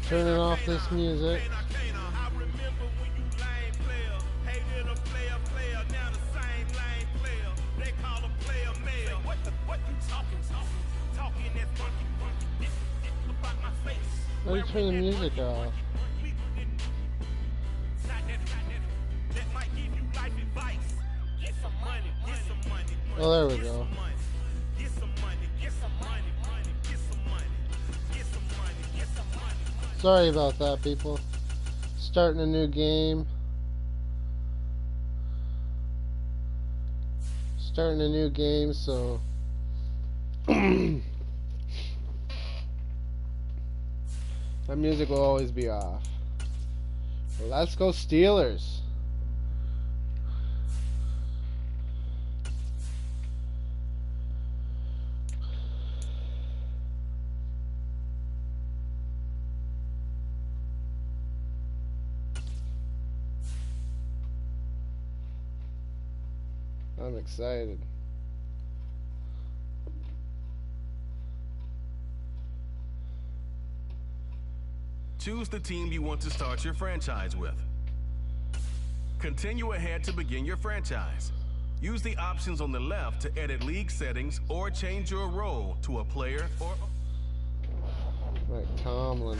Turning off this music. Why do you turn the music off? Oh, there we go. Sorry about that, people. Starting a new game. Starting a new game, so that music will always be off. Well, let's go Steelers. I'm excited. Choose the team you want to start your franchise with. Continue ahead to begin your franchise. Use the options on the left to edit league settings or change your role to a player or... Right, Tomlin.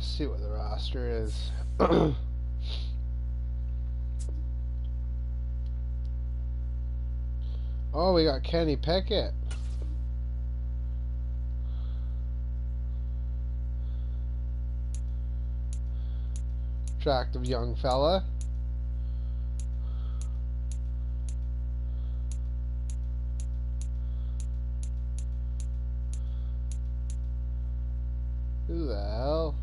See what the roster is. Oh, we got Kenny Pickett. Attractive young fella. Who the hell?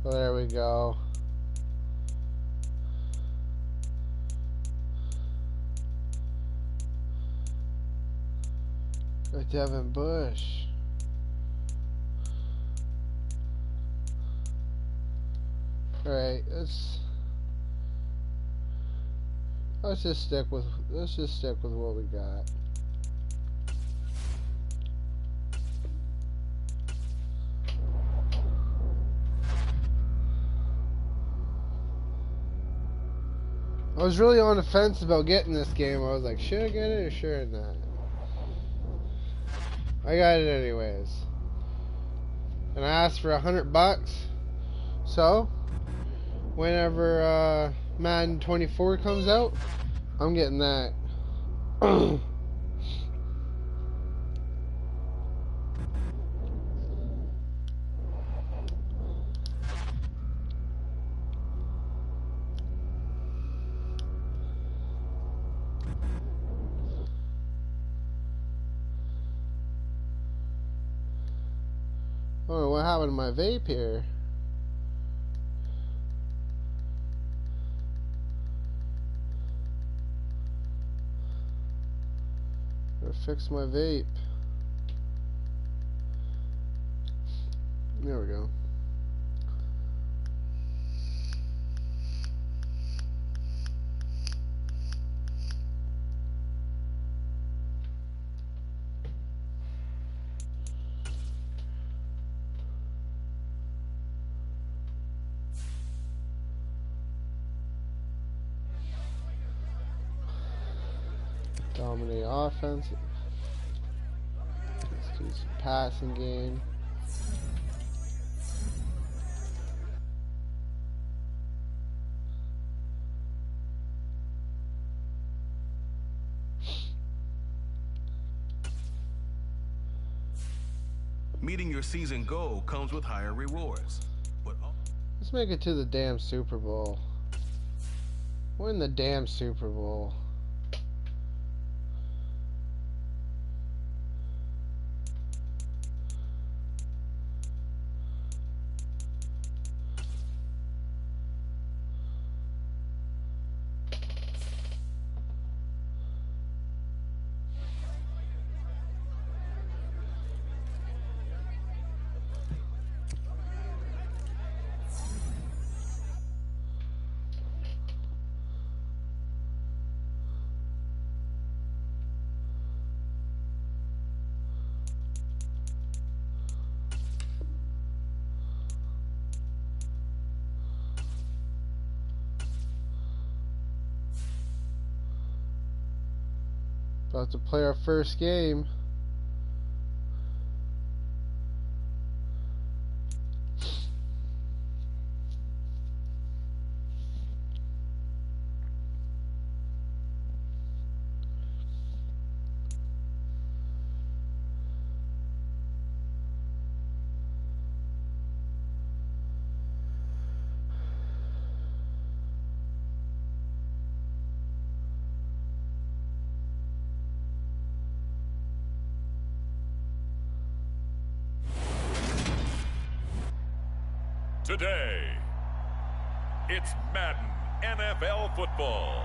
Well, there we go. Devin Bush. Alright, let's just stick with what we got. I was really on the fence about getting this game. I was like, should I get it or should I not? I got it anyways. And I asked for $100. So, whenever Madden 24 comes out, I'm getting that. Oh, what happened to my vape here? Gotta fix my vape. There we go. Dominate offense. Let's do some passing game. Meeting your season goal comes with higher rewards. But let's make it to the damn Super Bowl. Win the damn Super Bowl. About to play our first game. Today, it's Madden NFL football.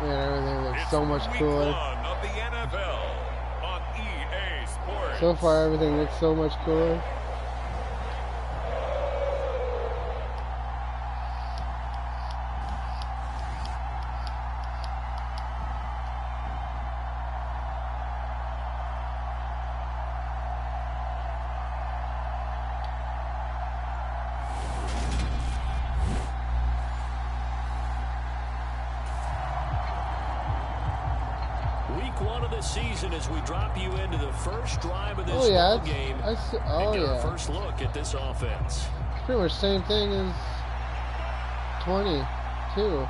Man, everything looks It's so much week cooler. 1 of the NFL on EA Sports. So far, everything looks so much cooler. Week 1 of the season as we drop you into the first drive of this Oh ball game. yeah, And get our first look at this offense. It's pretty much the same thing as 22.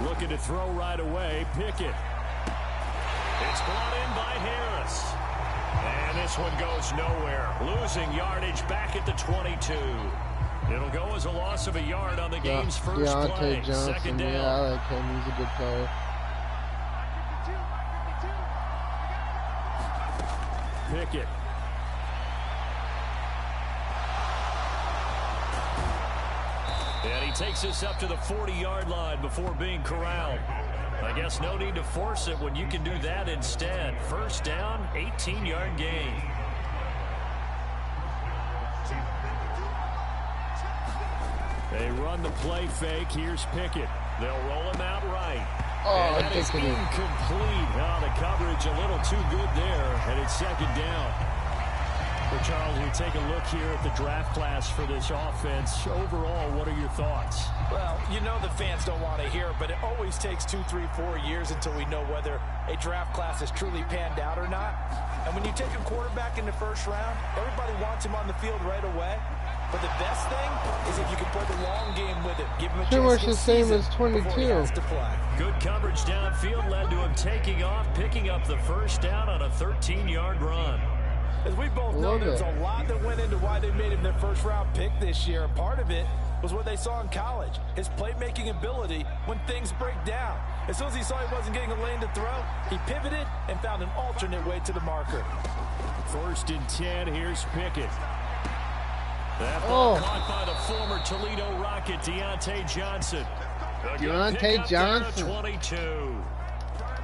Looking to throw right away, Pickett. It's brought in by Harris. And this one goes nowhere. Losing yardage back at the 22. It'll go as a loss of a yard on the game's first play. Johnson, Second down. yeah, I like him. He's a good player. Pickett. And he takes us up to the 40-yard line before being corralled. I guess no need to force it when you can do that instead. First down, 18-yard gain. They run the play fake. Here's Pickett. They'll roll him out right. Oh, and that is incomplete. Oh, the coverage a little too good there, and it's second down. Well, Charles, you take a look here at the draft class for this offense. Overall, what are your thoughts? Well, you know the fans don't want to hear it, but it always takes 2, 3, 4 years until we know whether a draft class is truly panned out or not. And when you take a quarterback in the first round, everybody wants him on the field right away. But the best thing is if you can play the long game with him. Give him a Pretty much chance the same as 22. To play. Good coverage downfield led to him taking off, picking up the first down on a 13-yard run. As we both know, there's a lot that went into why they made him their first-round pick this year. And part of it was what they saw in college, his playmaking ability when things break down. As soon as he saw he wasn't getting a lane to throw, he pivoted and found an alternate way to the marker. First and 10, here's Pickett. That ball caught by the former Toledo Rocket, Deontay Johnson. Deontay Johnson. 22.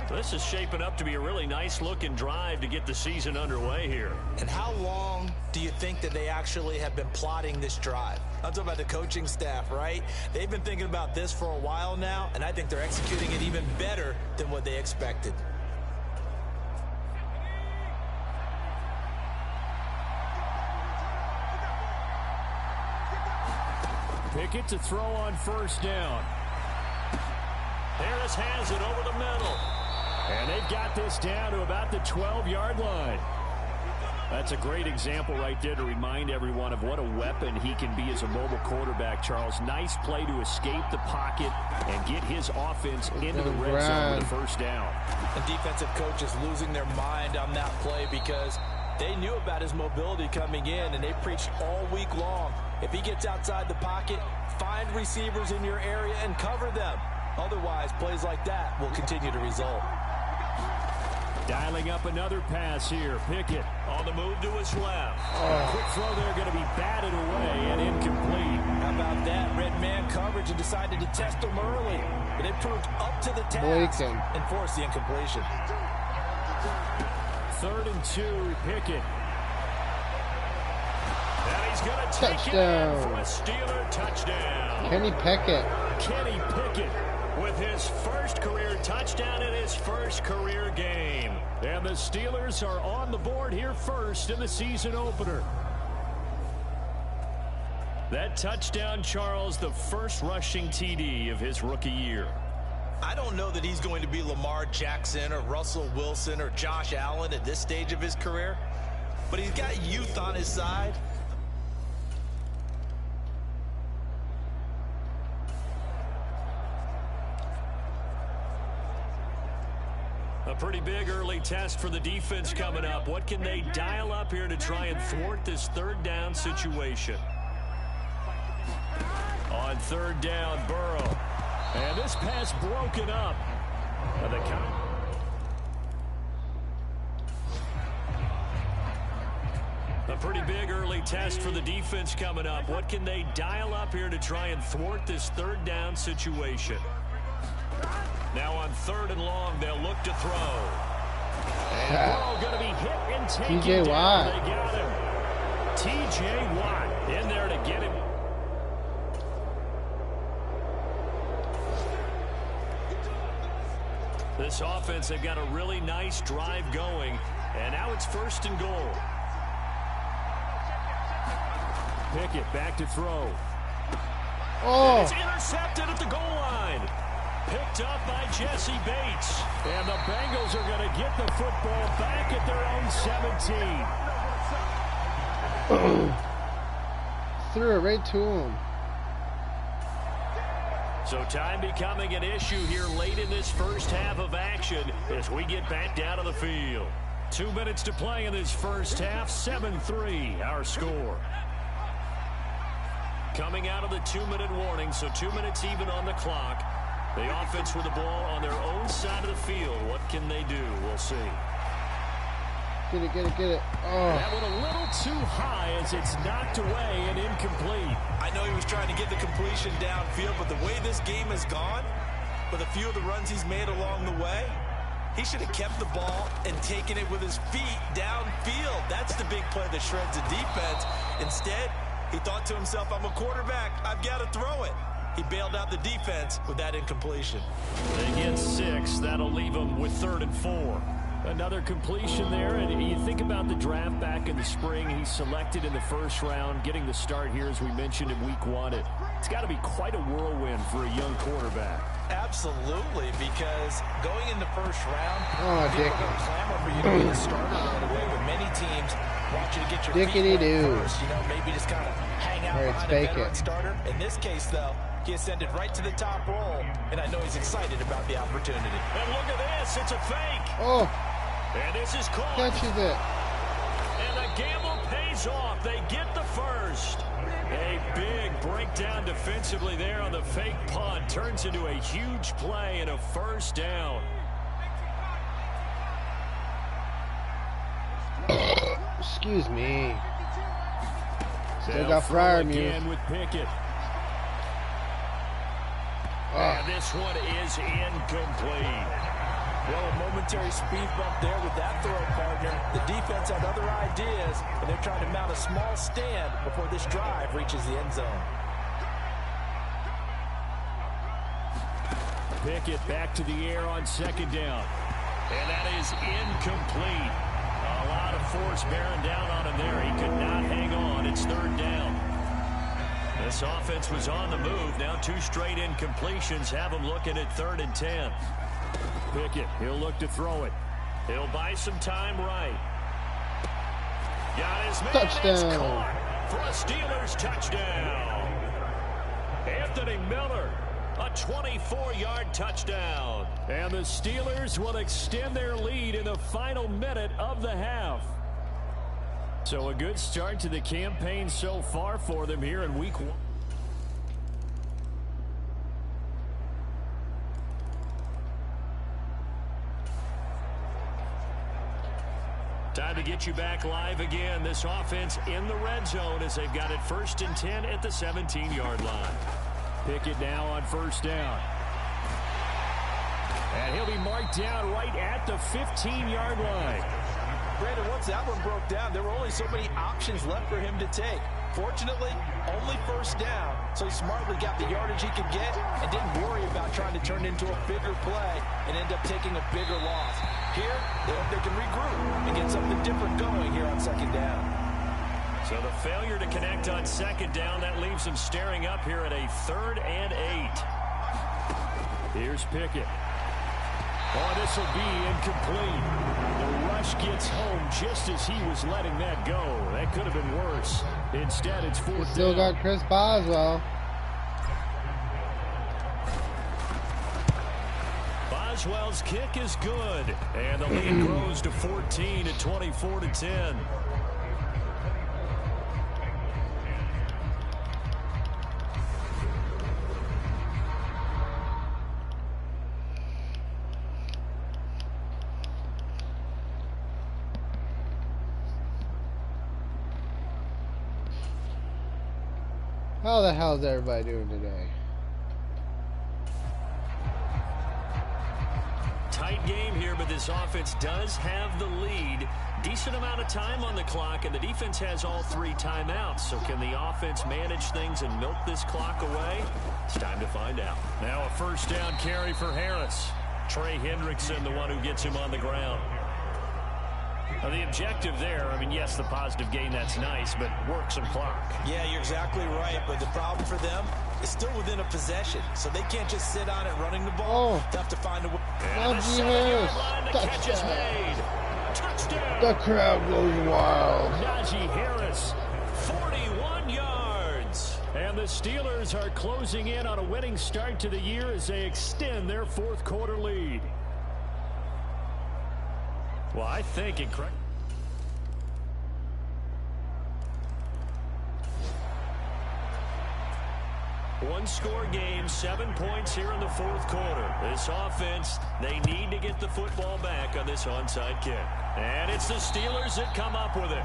This is shaping up to be a really nice-looking drive to get the season underway here. And how long do you think that they actually have been plotting this drive? I'm talking about the coaching staff, right? They've been thinking about this for a while now, and I think they're executing it even better than what they expected. Pickett to throw on first down. Harris has it over the middle. And they've got this down to about the 12-yard line. That's a great example right there to remind everyone of what a weapon he can be as a mobile quarterback, Charles. Nice play to escape the pocket and get his offense into the red zone with a first down. The defensive coach is losing their mind on that play because they knew about his mobility coming in, and they preached all week long. If he gets outside the pocket, find receivers in your area and cover them. Otherwise, plays like that will continue to result. Dialing up another pass here. Pickett on the move to his left. Quick throw there, going to be batted away and incomplete. How about that? Red man coverage and decided to test him early. But it proved up to the task and forced the incompletion. 3rd and 2, Pickett. And he's going to take it in for a Steeler touchdown. Kenny Pickett. Kenny Pickett with his first career touchdown in his first career game. And the Steelers are on the board here first in the season opener. That touchdown, Charles, the first rushing TD of his rookie year. I don't know that he's going to be Lamar Jackson or Russell Wilson or Josh Allen at this stage of his career, but he's got youth on his side. A pretty big early test for the defense coming up. What can they dial up here to try and thwart this third down situation? On third down, Burrow. And this pass broken up. A pretty big early test for the defense coming up. What can they dial up here to try and thwart this third down situation? Now on third and long, they'll look to throw. And Burrow going to be hit and taken TJ down. Watt. They got him. TJ Watt in there to get him. This offense, they've got a really nice drive going. And now it's first and goal. Pickett back to throw. Oh. And it's intercepted at the goal line. Picked up by Jesse Bates. And the Bengals are going to get the football back at their own 17. Threw it right to him. So time becoming an issue here late in this first half of action as we get back down to the field. 2 minutes to play in this first half. 7-3 our score. Coming out of the 2-minute warning, so 2 minutes even on the clock. The offense with the ball on their own side of the field. What can they do? We'll see. Get it, get it, get it. Oh. That one a little too high as it's knocked away and incomplete. I know he was trying to get the completion downfield, but the way this game has gone, with a few of the runs he's made along the way, he should have kept the ball and taken it with his feet downfield. That's the big play that shreds the defense. Instead, he thought to himself, I'm a quarterback. I've got to throw it. He bailed out the defense with that incompletion. They get 6. That'll leave them with 3rd and 4. Another completion there, and you think about the draft back in the spring. He's selected in the first round, getting the start here, as we mentioned in week 1. It's got to be quite a whirlwind for a young quarterback. Absolutely, because going in the first round, people are going to clamor for you to be the starter right away, but many teams want you to get your feet wet first. You know, maybe just kind of hang out behind a veteran starter. In this case, though, he ascended right to the top roll, and I know he's excited about the opportunity. And look at this. It's a fake. Oh. And this is caught. Catches it. And the gamble pays off. They get the first. A big breakdown defensively there on the fake punt. Turns into a huge play and a first down. Excuse me. Still got Fryer again with Pickett. And this one is incomplete. Well, a momentary speed bump there with that throw, partner. The defense had other ideas, and they're trying to mount a small stand before this drive reaches the end zone. Pickett back to the air on 2nd down. And that is incomplete. A lot of force bearing down on him there. He could not hang on. It's 3rd down. This offense was on the move. Now 2 straight incompletions have him looking at 3rd and 10. Pickett, he'll look to throw it. He'll buy some time right. Got his man. Touchdown. It's caught for a Steelers touchdown. Anthony Miller, a 24-yard touchdown. And the Steelers will extend their lead in the final minute of the half. So a good start to the campaign so far for them here in week 1. Time to get you back live again. This offense in the red zone as they've got it 1st and 10 at the 17-yard line. Pickett now on 1st down. And he'll be marked down right at the 15-yard line. Brandon, once that one broke down, there were only so many options left for him to take. Fortunately, only 1st down, so he smartly got the yardage he could get and didn't worry about trying to turn it into a bigger play and end up taking a bigger loss. Here, they hope they can regroup and get something different going here on 2nd down. So the failure to connect on 2nd down, that leaves them staring up here at a 3rd and 8. Here's Pickett. Oh, this will be incomplete. The rush gets home just as he was letting that go. That could have been worse. Instead, it's fourth down. Still got Chris Boswell. Boswell's kick is good. And the lead grows to 14 at 24-10. How the hell is everybody doing today? Tight game here, but this offense does have the lead. Decent amount of time on the clock, and the defense has all 3 timeouts. So can the offense manage things and milk this clock away? It's time to find out. Now a first down carry for Harris. Trey Hendrickson, the one who gets him on the ground. Now the objective there, I mean, yes, the positive gain, that's nice, but work some clock. Yeah, you're exactly right, but the problem for them is still within a possession, so they can't just sit on it running the ball. They have to find a way. Najee Harris, touchdown. The crowd goes wild. Najee Harris, 41 yards. And the Steelers are closing in on a winning start to the year as they extend their fourth quarter lead. Well, I think incredible. One-score game, 7 points here in the fourth quarter. This offense, they need to get the football back on this onside kick. And it's the Steelers that come up with it.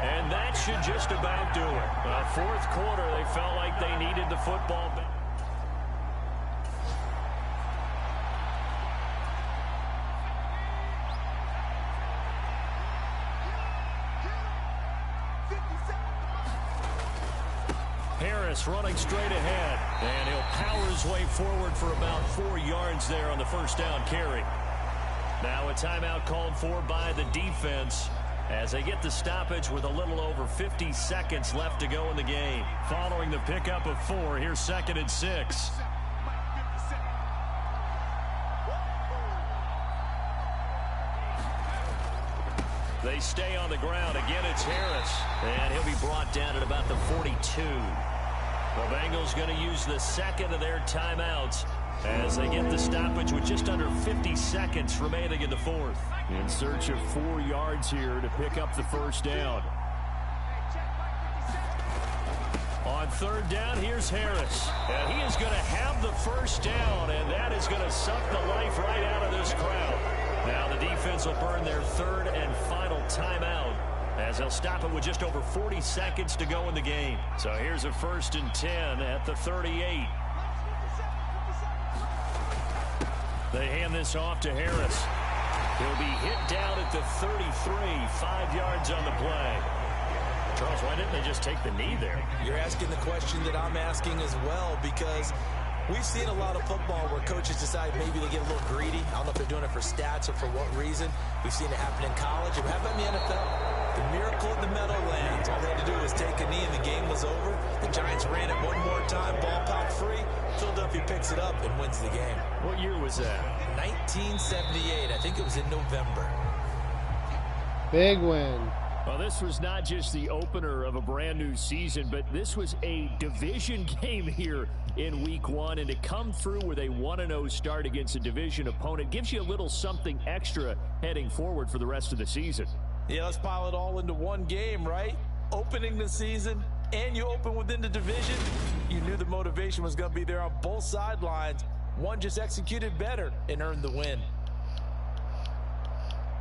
And that should just about do it. Fourth quarter, they felt like they needed the football back. Harris running straight ahead, and he'll power his way forward for about 4 yards there on the first down carry. Now a timeout called for by the defense as they get the stoppage with a little over 50 seconds left to go in the game. Following the pickup of 4, here's 2nd and 6. They stay on the ground. Again, it's Harris. And he'll be brought down at about the 42. The Bengals going to use the second of their timeouts as they get the stoppage with just under 50 seconds remaining in the fourth. In search of 4 yards here to pick up the first down. On third down, here's Harris. And he is going to have the first down, and that is going to suck the life right out of this crowd. Now the defense will burn their third and final timeout as they'll stop it with just over 40 seconds to go in the game. So here's a 1st and 10 at the 38. They hand this off to Harris. He'll be hit down at the 33, 5 yards on the play. Charles, why didn't they just take the knee there? You're asking the question that I'm asking as well, because we've seen a lot of football where coaches decide maybe they get a little greedy. I don't know if they're doing it for stats or for what reason. We've seen it happen in college. It happened in the NFL. The miracle in the Meadowlands. All they had to do was take a knee and the game was over. The Giants ran it one more time. Ball popped free. Philadelphia picks it up and wins the game. What year was that? 1978. I think it was in November. Big win. Well, this was not just the opener of a brand new season, but this was a division game here in week 1, and to come through with a 1-0 start against a division opponent gives you a little something extra heading forward for the rest of the season. Yeah, let's pile it all into one game, right? Opening the season, and you open within the division. You knew the motivation was going to be there on both sidelines. One just executed better and earned the win.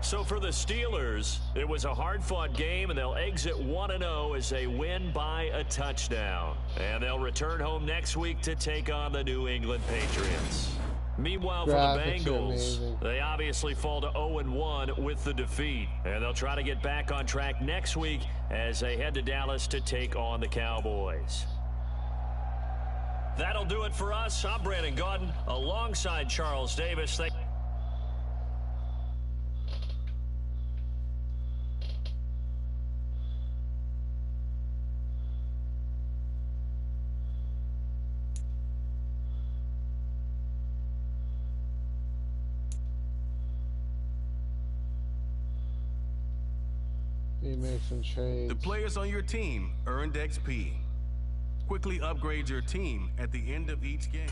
So for the Steelers, it was a hard-fought game, and they'll exit 1-0 as they win by a touchdown. And they'll return home next week to take on the New England Patriots. Meanwhile, for the Bengals, they obviously fall to 0-1 with the defeat. And they'll try to get back on track next week as they head to Dallas to take on the Cowboys. That'll do it for us. I'm Brandon Gaudin alongside Charles Davis. He makes some trades. The players on your team earned XP. Quickly upgrade your team at the end of each game.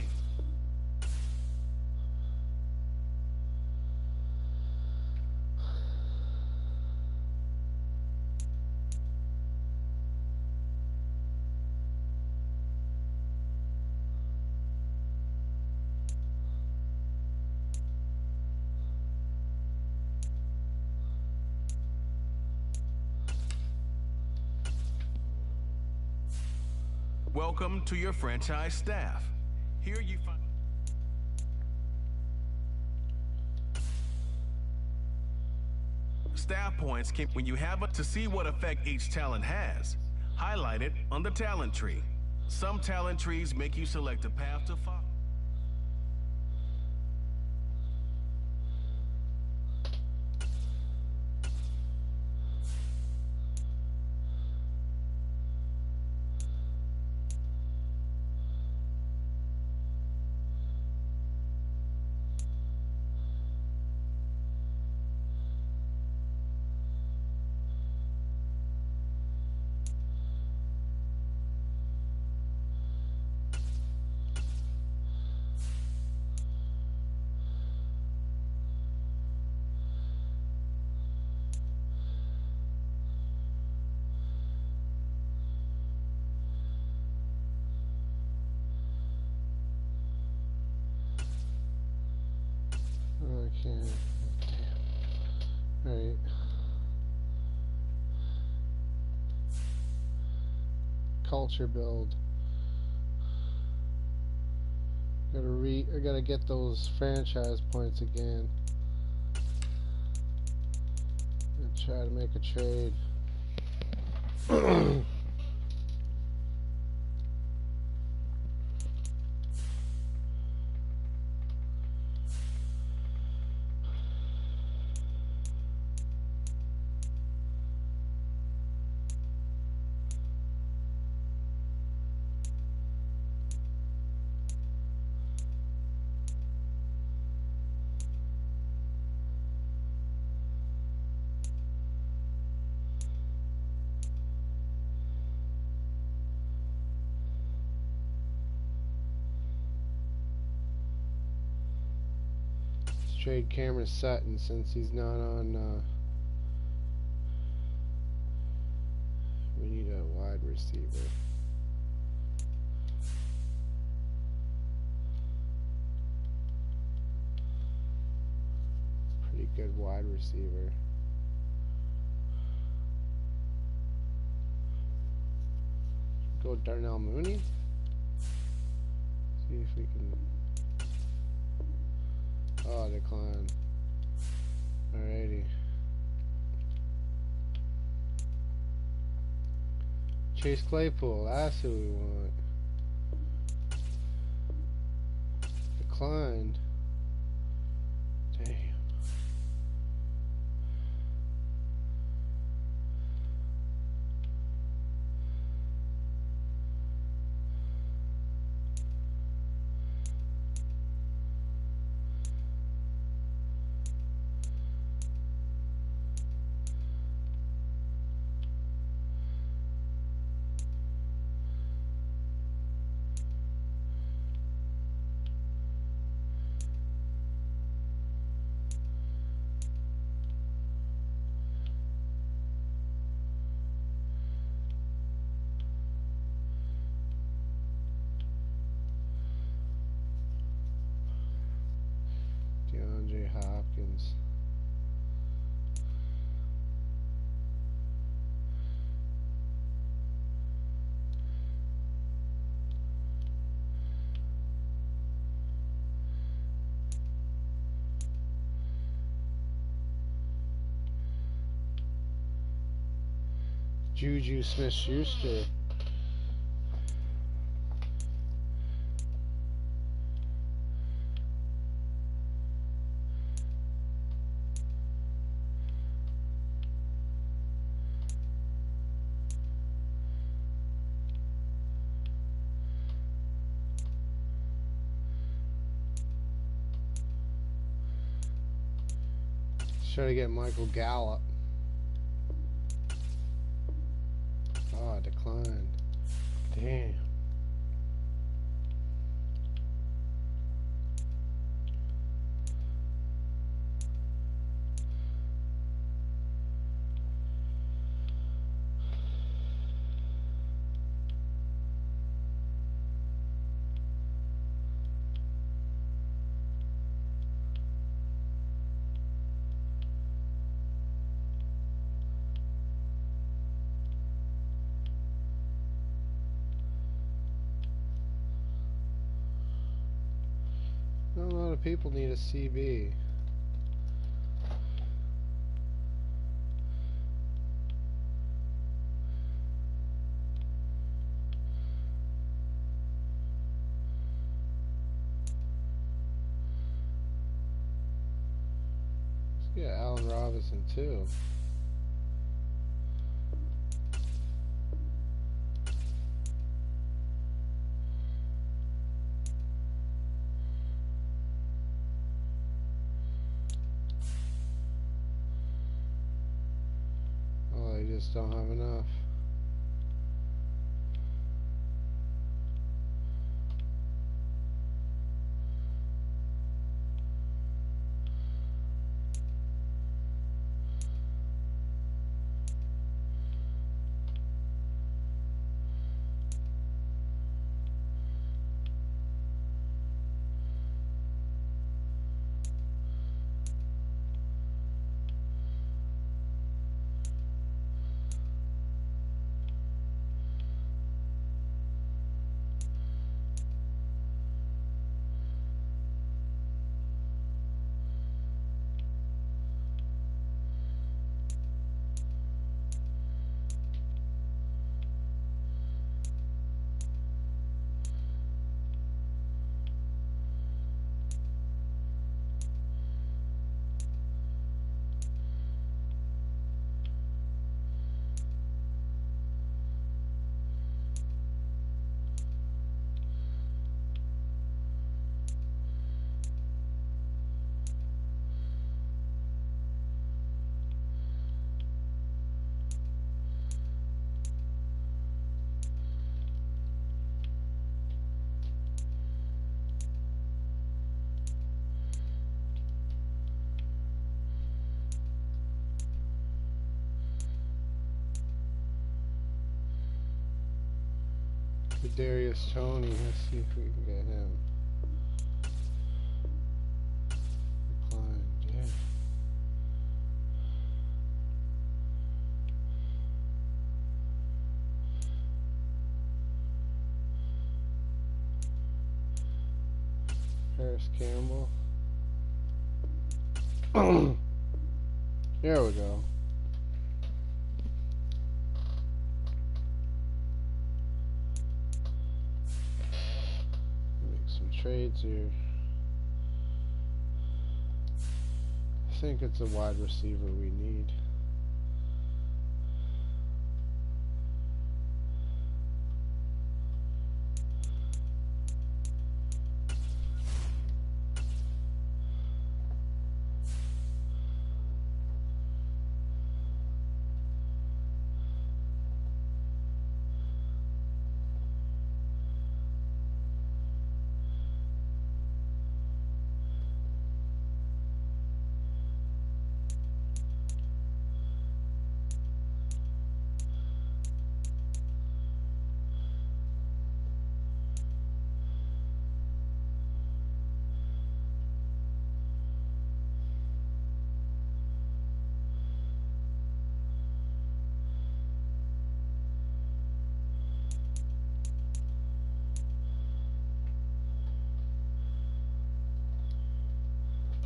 Welcome to your franchise staff. Here you find staff points when you have it to see what effect each talent has. Highlight it on the talent tree. Some talent trees make you select a path to follow. Okay. Alright. Culture build. I gotta get those franchise points again. And try to make a trade. Trade Cameron Sutton since he's not on. We need a wide receiver. Pretty good wide receiver. Go Darnell Mooney. See if we can. Oh, decline. Alrighty. Chase Claypool, that's who we want. Declined. Damn. Hopkins. Juju Smith-Schuster. Try to get Michael Gallup. Damn. Not a lot of people need a CB. Let's get Allen Robinson too. Oh, they just don't have enough. Darius Tony, let's see if we can get him. Decline, yeah. Harris Campbell. There we go. Trades here. I think it's a wide receiver we need.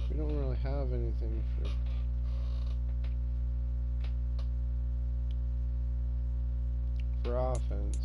We don't really have anything for offense.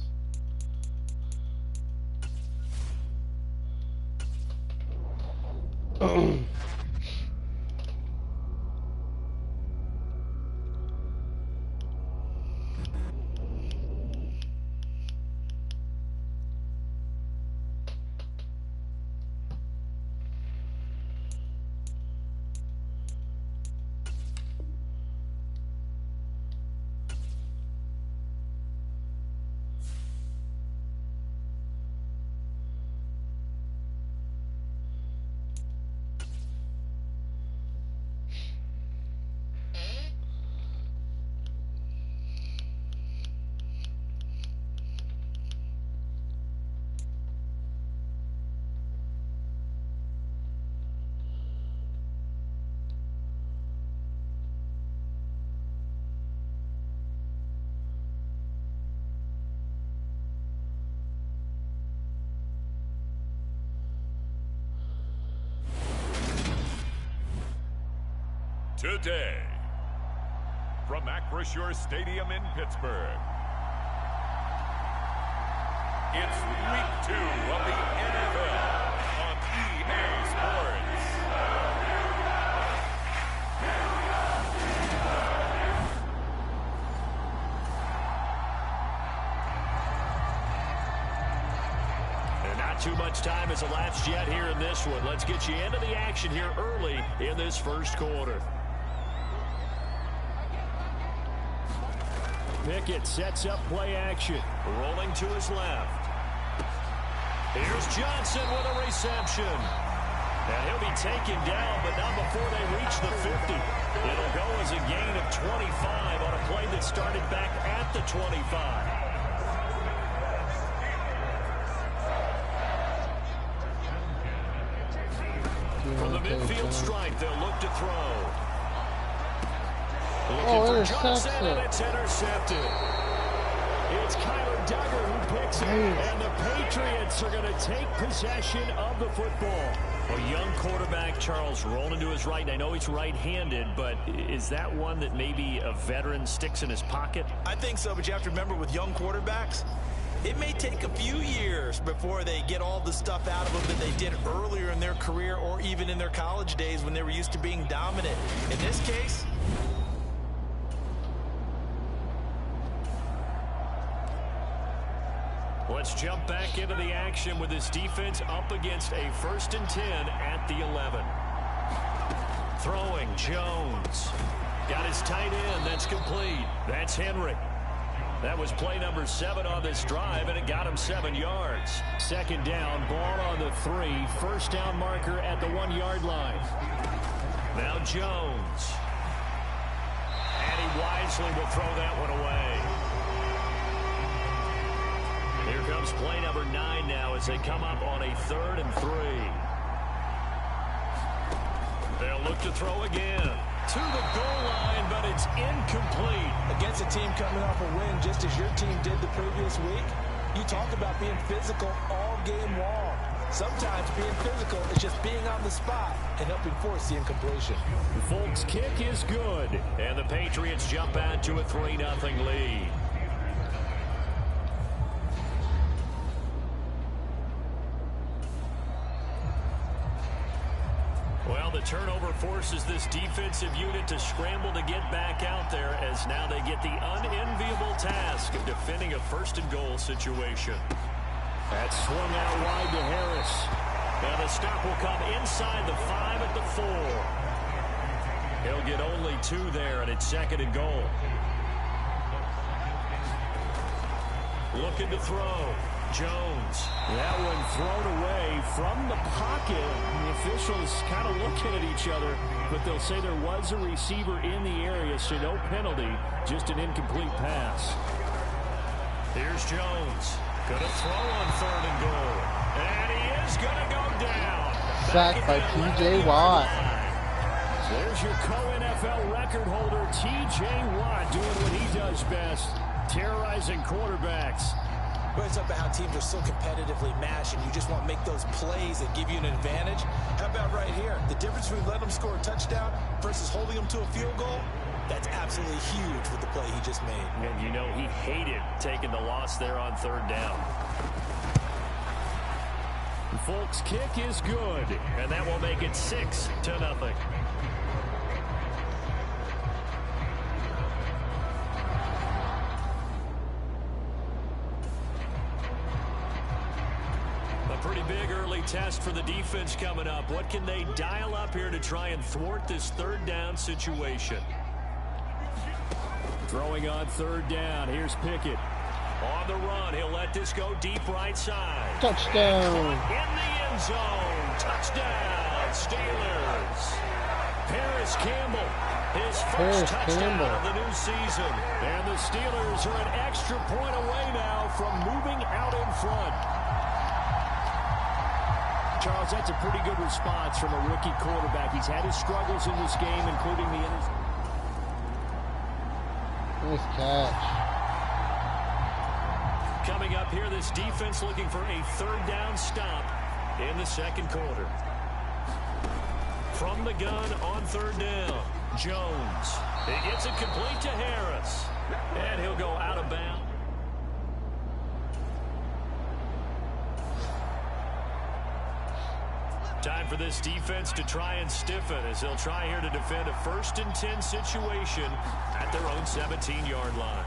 today. From Acrisure Stadium in Pittsburgh, it's week 2 of the NFL on EA Sports. Not too much time has elapsed yet here in this one. Let's get you into the action here early in this first quarter. Pickett sets up play action. Rolling to his left. Here's Johnson with a reception. And he'll be taken down, but not before they reach the 50. It'll go as a gain of 25 on a play that started back at the 25. From the midfield strike, they'll look to throw. Looking for Johnson, and it's intercepted. It's Kyler Duggar who picks it, and the Patriots are going to take possession of the football. A young quarterback, Charles, rolling to his right. And I know he's right-handed, but is that one that maybe a veteran sticks in his pocket? I think so, but you have to remember with young quarterbacks, it may take a few years before they get all the stuff out of them that they did earlier in their career or even in their college days when they were used to being dominant. In this case, let's jump back into the action with this defense up against a 1st and 10 at the 11. Throwing, Jones. Got his tight end. That's complete. That's Henry. That was play number 7 on this drive, and it got him 7 yards. 2nd down, ball on the 3. 1st down marker at the 1-yard line. Now Jones. And he wisely will throw that one away. Here comes play number 9 now as they come up on a 3rd and 3. They'll look to throw again. To the goal line, but it's incomplete. Against a team coming off a win just as your team did the previous week, you talk about being physical all game long. Sometimes being physical is just being on the spot and helping force the incompletion. Folks' kick is good, and the Patriots jump out to a 3-0 lead. Well, the turnover forces this defensive unit to scramble to get back out there as now they get the unenviable task of defending a 1st and goal situation. That's swung out wide to Harris. And the stop will come inside the 5 at the 4. He'll get only 2 there, and it's 2nd and goal. Looking to throw. Jones. That one thrown away from the pocket. The officials kind of looking at each other, but they'll say there was a receiver in the area, so no penalty, just an incomplete pass. Here's Jones. Going to throw on 3rd and goal. And he is going to go down. Sacked by T.J. Watt. There's your co-NFL record holder, T.J. Watt, doing what he does best, terrorizing quarterbacks. But it's up to how teams are so competitively matched, and you just want to make those plays that give you an advantage. How about right here? The difference between letting them score a touchdown versus holding them to a field goal, that's absolutely huge with the play he just made. And you know he hated taking the loss there on 3rd down. The Folks' kick is good, and that will make it 6-0. Pretty big early test for the defense coming up. What can they dial up here to try and thwart this 3rd down situation? Throwing on 3rd down. Here's Pickett. On the run. He'll let this go deep right side. Touchdown. In the end zone. Touchdown, Steelers. Paris Campbell. His first touchdown of the new season. And the Steelers are an extra point away now from moving out in front. Charles, that's a pretty good response from a rookie quarterback. He's had his struggles in this game, including the Nice catch. Coming up here, this defense looking for a 3rd down stop in the 2nd quarter. From the gun on 3rd down. Jones. He gets it complete to Harris. And he'll go out of bounds. Time for this defense to try and stiffen as they'll try here to defend a 1st and 10 situation at their own 17-yard line.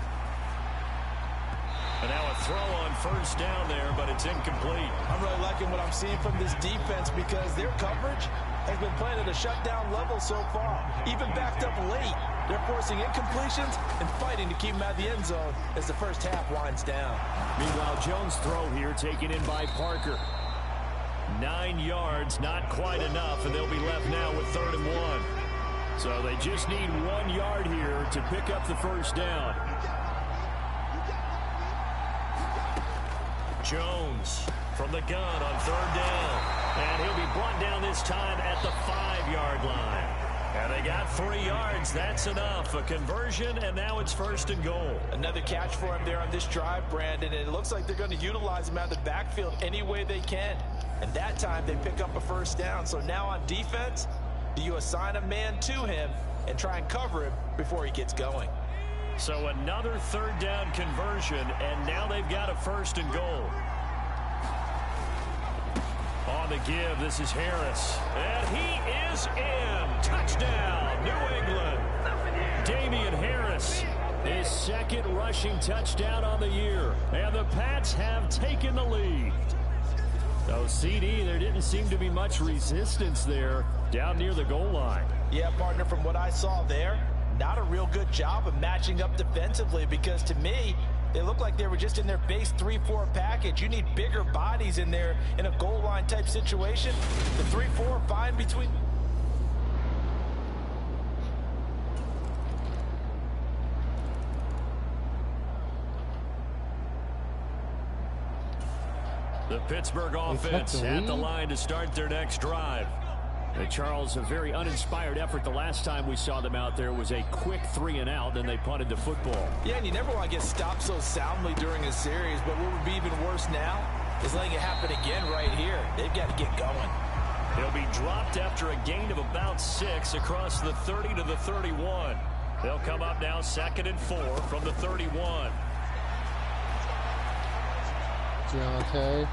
And now a throw on 1st down there, but it's incomplete. I'm really liking what I'm seeing from this defense because their coverage has been playing at a shutdown level so far. Even backed up late, they're forcing incompletions and fighting to keep them out of the end zone as the first half winds down. Meanwhile, Jones' throw here taken in by Parker. 9 yards, not quite enough, and they'll be left now with 3rd and 1. So they just need 1 yard here to pick up the 1st down. Jones from the gun on 3rd down. And he'll be brought down this time at the 5-yard line. And they got 3 yards. That's enough. A conversion, and now it's 1st and goal. Another catch for him there on this drive, Brandon. And it looks like they're going to utilize him out of the backfield any way they can. And that time they pick up a 1st down. So now on defense, do you assign a man to him and try and cover him before he gets going? So another 3rd down conversion, and now they've got a 1st and goal. On the give, this is Harris. And he is in. Touchdown, New England. Damian Harris, his 2nd rushing touchdown on the year. And the Pats have taken the lead. So, CD, there didn't seem to be much resistance there down near the goal line. Yeah, partner, from what I saw there, not a real good job of matching up defensively because to me, they look like they were just in their base 3-4 package. You need bigger bodies in there in a goal line type situation. The 3-4 fine between. The Pittsburgh offense at the line to start their next drive. Charles, a very uninspired effort. The last time we saw them out there was a quick 3-and-out, then they punted the football. Yeah, and you never want to get stopped so soundly during a series, but what would be even worse now is letting it happen again right here. They've got to get going. He'll be dropped after a gain of about 6 across the 30 to the 31. They'll come up now 2nd and 4 from the 31. Deontay.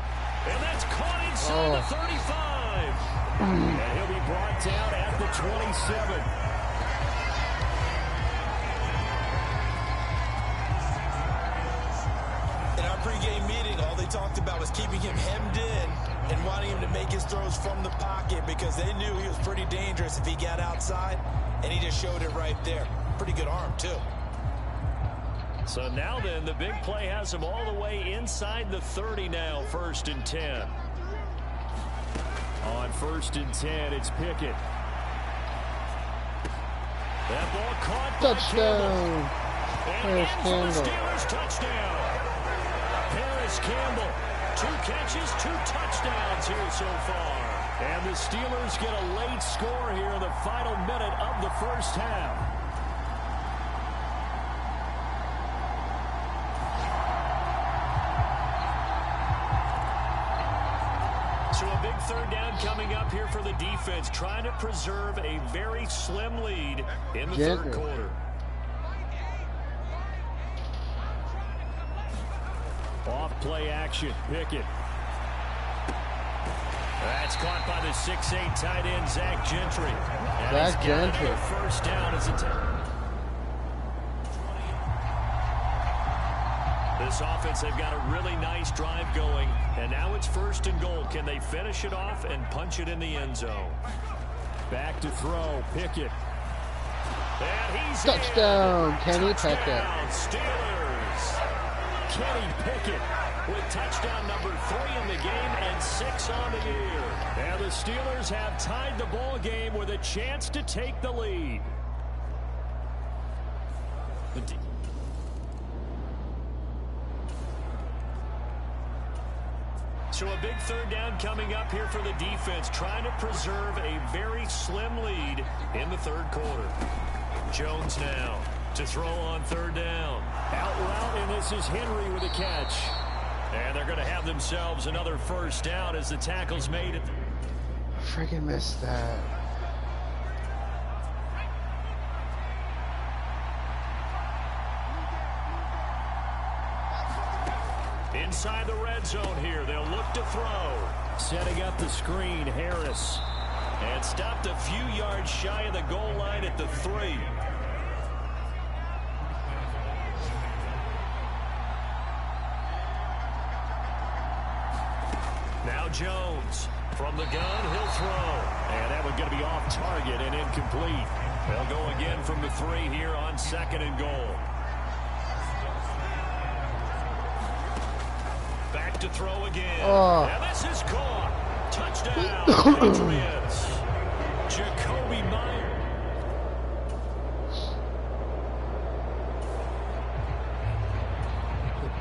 And that's caught inside the 35. And he'll be brought down at the 27. In our pregame meeting, all they talked about was keeping him hemmed in and wanting him to make his throws from the pocket because they knew he was pretty dangerous if he got outside, and he just showed it right there. Pretty good arm, too. So now then, the big play has him all the way inside the 30 now, 1st and 10. On 1st and 10, it's Pickett. That ball caught by Touchdown. Harris Campbell. Steelers touchdown. Harris Campbell, 2 catches, 2 touchdowns here so far. And the Steelers get a late score here in the final minute of the 1st half. So a big 3rd down coming up here for the defense, trying to preserve a very slim lead in the 3rd quarter. Off play action, Pickett. That's caught by the 6'8" tight end, Zach Gentry. And Zach Gentry. 1st down as a time. This offense, they've got a really nice drive going, and now it's 1st and goal. Can they finish it off and punch it in the end zone? Back to throw, Pickett. And he's Touchdown, in. Kenny Touchdown, Pickett. Steelers. Kenny Pickett with touchdown number 3 in the game and 6 on the year. And the Steelers have tied the ball game with a chance to take the lead. So a big 3rd down coming up here for the defense, trying to preserve a very slim lead in the 3rd quarter. Jones now to throw on 3rd down. Out route, and this is Henry with a catch. And they're going to have themselves another 1st down as the tackle's made it. Freaking missed that. Inside the red zone here. They'll look to throw. Setting up the screen, Harris. And stopped a few yards shy of the goal line at the 3. Now Jones. From the gun, he'll throw. And that one's going to be off target and incomplete. They'll go again from the 3 here on 2nd and goal. Back to throw again. And this is caught. Touchdown, Patriots. Jacoby Myers.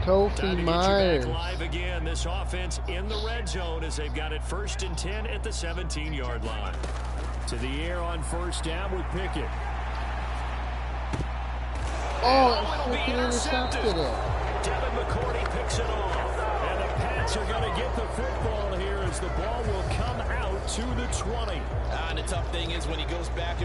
Kofi Myers. Live again. This offense in the red zone as they've got it 1st and 10 at the 17-yard line. To the air on 1st down with Pickett. Oh, it freaking intercepted it. Devin McCourty picks it off. And the Pats are going to get the football here as the ball will come out to the 20. And the tough thing is when he goes back and